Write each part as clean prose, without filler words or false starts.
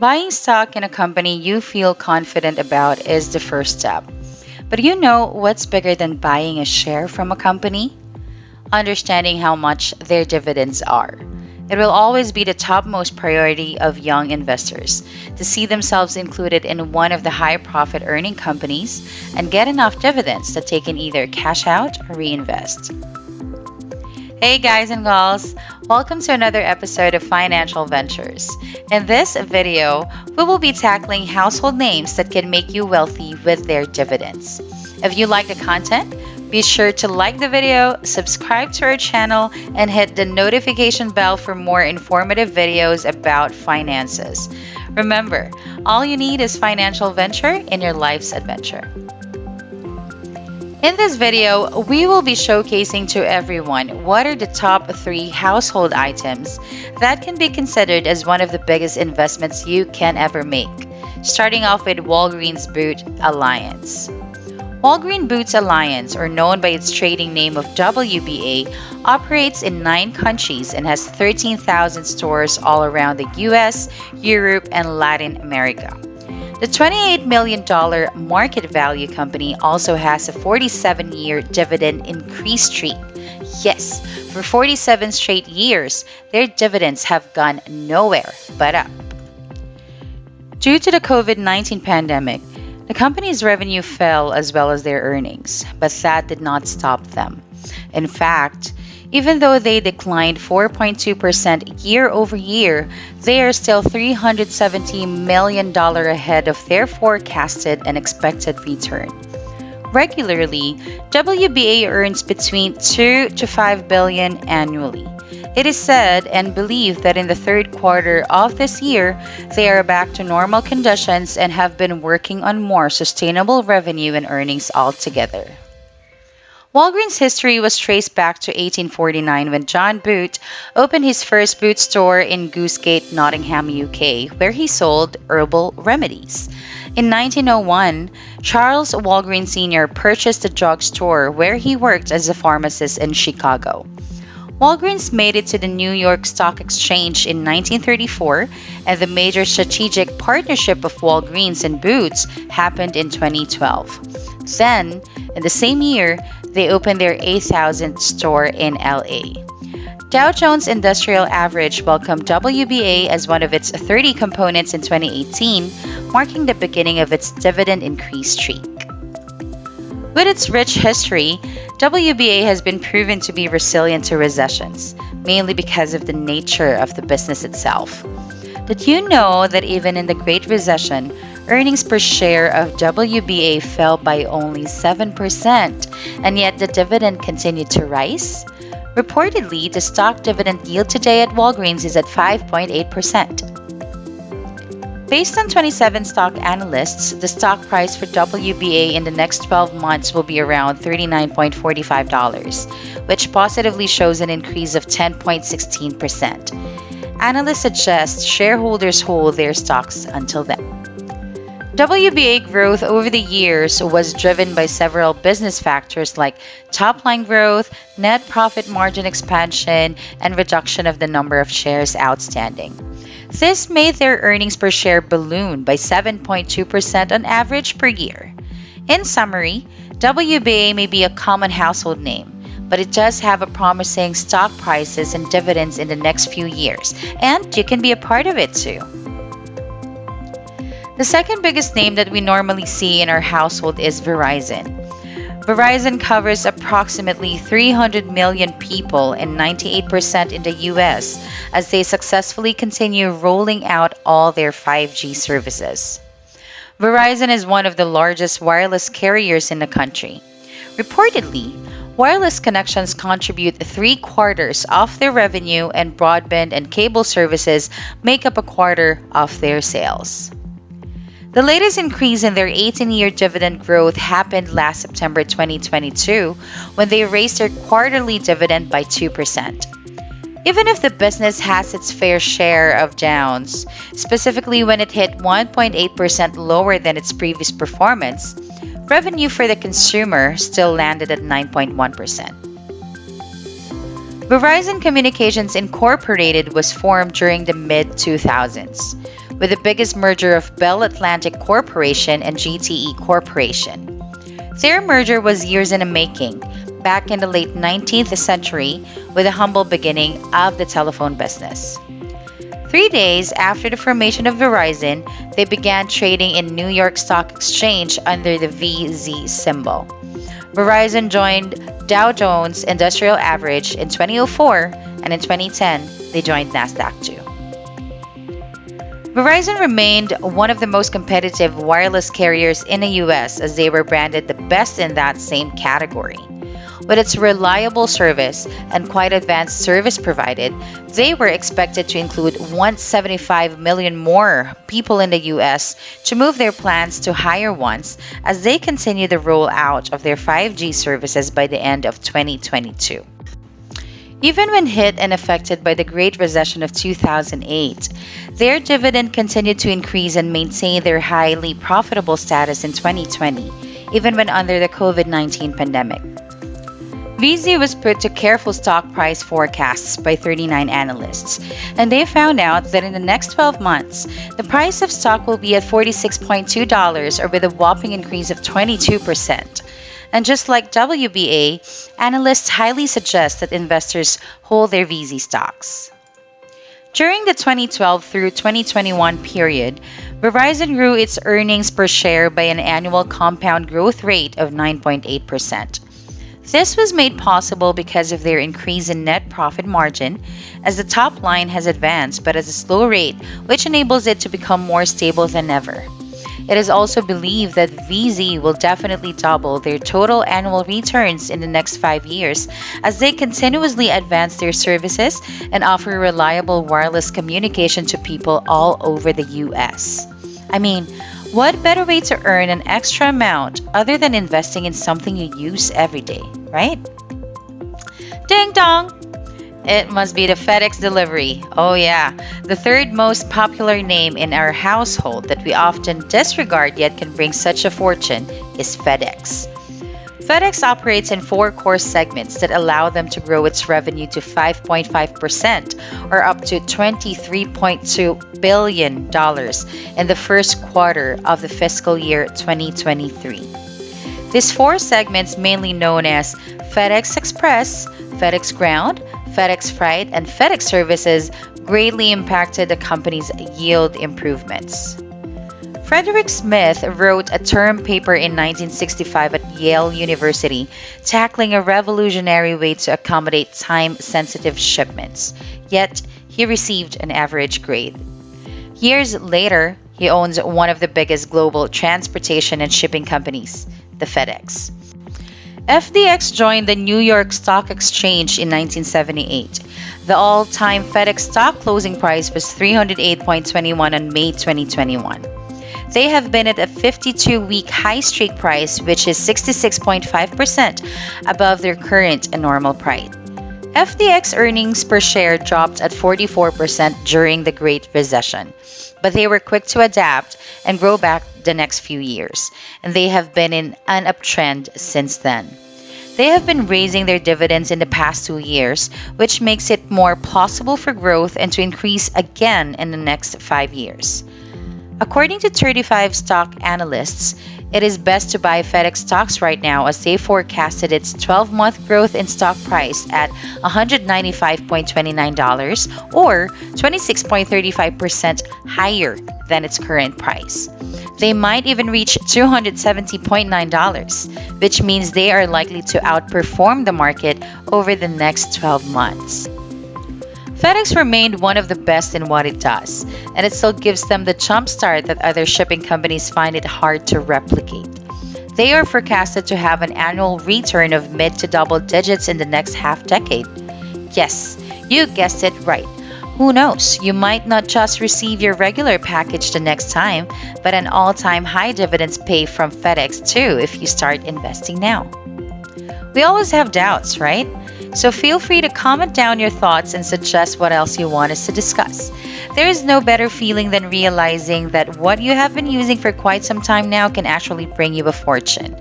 Buying stock in a company you feel confident about is the first step. But you know what's bigger than buying a share from a company? Understanding how much their dividends are. It will always be the topmost priority of young investors to see themselves included in one of the high profit earning companies and get enough dividends that they can either cash out or reinvest. Hey guys and gals, welcome to another episode of Financial Ventures. In this video, we will be tackling household names that can make you wealthy with their dividends. If you like the content, be sure to like the video, subscribe to our channel, and hit the notification bell for more informative videos about finances. Remember, all you need is financial venture in your life's adventure. In this video, we will be showcasing to everyone what are the top 3 household items that can be considered as one of the biggest investments you can ever make. Starting off with Walgreens Boot Alliance. Walgreens Boots Alliance, or known by its trading name of WBA, operates in 9 countries and has 13,000 stores all around the US, Europe, and Latin America. The $28 million market value company also has a 47-year dividend increase streak. Yes, for 47 straight years, their dividends have gone nowhere but up. Due to the COVID-19 pandemic, the company's revenue fell as well as their earnings, but that did not stop them. In fact, even though they declined 4.2% year over year, they are still $370 million ahead of their forecasted and expected return. Regularly, WBA earns between $2 to $5 billion annually. It is said and believed that in the third quarter of this year, they are back to normal conditions and have been working on more sustainable revenue and earnings altogether. Walgreens' history was traced back to 1849 when John Boot opened his first boot store in Goosegate, Nottingham, UK, where he sold herbal remedies. In 1901, Charles Walgreens Sr. purchased a drugstore where he worked as a pharmacist in Chicago. Walgreens made it to the New York Stock Exchange in 1934, and the major strategic partnership of Walgreens and Boots happened in 2012. Then, in the same year, they opened their 8,000th store in LA. Dow Jones Industrial Average welcomed WBA as one of its 30 components in 2018, marking the beginning of its dividend increase streak. With its rich history, WBA has been proven to be resilient to recessions, mainly because of the nature of the business itself. Did you know that even in the Great Recession, earnings per share of WBA fell by only 7%, and yet the dividend continued to rise? Reportedly, the stock dividend yield today at Walgreens is at 5.8%. Based on 27 stock analysts, the stock price for WBA in the next 12 months will be around $39.45, which positively shows an increase of 10.16%. Analysts suggest shareholders hold their stocks until then. WBA growth over the years was driven by several business factors like top-line growth, net profit margin expansion, and reduction of the number of shares outstanding. This made their earnings per share balloon by 7.2% on average per year. In summary, WBA may be a common household name, but it does have a promising stock prices and dividends in the next few years, and you can be a part of it too. The second biggest name that we normally see in our household is Verizon. Verizon covers approximately 300 million people and 98% in the US as they successfully continue rolling out all their 5G services. Verizon is one of the largest wireless carriers in the country. Reportedly, wireless connections contribute 3/4 of their revenue, and broadband and cable services make up 1/4 of their sales. The latest increase in their 18-year dividend growth happened last September 2022 when they raised their quarterly dividend by 2%. Even if the business has its fair share of downs, specifically when it hit 1.8% lower than its previous performance, revenue for the consumer still landed at 9.1%. Verizon Communications Incorporated was formed during the mid-2000s. with the biggest merger of Bell Atlantic Corporation and GTE Corporation. Their merger was years in the making, back in the late 19th century, with the humble beginning of the telephone business. 3 days after the formation of Verizon, they began trading in New York Stock Exchange under the VZ symbol. Verizon joined Dow Jones Industrial Average in 2004, and in 2010, they joined NASDAQ too. Verizon remained one of the most competitive wireless carriers in the US as they were branded the best in that same category. With its reliable service and quite advanced service provided, they were expected to include 175 million more people in the US to move their plans to higher ones as they continue the rollout of their 5G services by the end of 2022. Even when hit and affected by the Great Recession of 2008, their dividend continued to increase and maintain their highly profitable status in 2020, even when under the COVID-19 pandemic. VZ was put to careful stock price forecasts by 39 analysts, and they found out that in the next 12 months, the price of stock will be at $46.2 or with a whopping increase of 22%. And just like WBA, analysts highly suggest that investors hold their VZ stocks. During the 2012 through 2021 period, Verizon grew its earnings per share by an annual compound growth rate of 9.8%. This was made possible because of their increase in net profit margin, as the top line has advanced but at a slow rate, which enables it to become more stable than ever. It is also believed that VZ will definitely double their total annual returns in the next 5 years as they continuously advance their services and offer reliable wireless communication to people all over the US. I mean, what better way to earn an extra amount other than investing in something you use every day, right? Ding dong! It must be the FedEx delivery. Oh yeah, the third most popular name in our household that we often disregard yet can bring such a fortune is FedEx. FedEx operates in 4 core segments that allow them to grow its revenue to 5.5% or up to $23.2 billion in the first quarter of the fiscal year 2023. These 4 segments, mainly known as FedEx Express, FedEx Ground, FedEx Freight, and FedEx Services, greatly impacted the company's yield improvements. Frederick Smith wrote a term paper in 1965 at Yale University, tackling a revolutionary way to accommodate time-sensitive shipments. Yet, he received an average grade. Years later, he owns one of the biggest global transportation and shipping companies, the FedEx. FDX joined the New York Stock Exchange in 1978. The all-time FedEx stock closing price was $308.21 on May 2021. They have been at a 52-week high streak price, which is 66.5% above their current and normal price. FDX earnings per share dropped at 44% during the Great Recession, but they were quick to adapt and grow back the next few years, and they have been in an uptrend since then. They have been raising their dividends in the past 2 years, which makes it more plausible for growth and to increase again in the next 5 years. According to 35 stock analysts, it is best to buy FedEx stocks right now as they forecasted its 12-month growth in stock price at $195.29 or 26.35% higher than its current price. They might even reach $270.9, which means they are likely to outperform the market over the next 12 months. FedEx remained one of the best in what it does, and it still gives them the jump start that other shipping companies find it hard to replicate. They are forecasted to have an annual return of mid to double digits in the next half decade. Yes, you guessed it right. Who knows, you might not just receive your regular package the next time, but an all-time high dividends pay from FedEx too if you start investing now. We always have doubts, right? So feel free to comment down your thoughts and suggest what else you want us to discuss. There is no better feeling than realizing that what you have been using for quite some time now can actually bring you a fortune.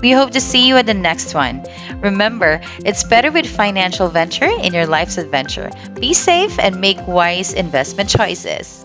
We hope to see you at the next one. Remember, it's better with financial venture in your life's adventure. Be safe and make wise investment choices.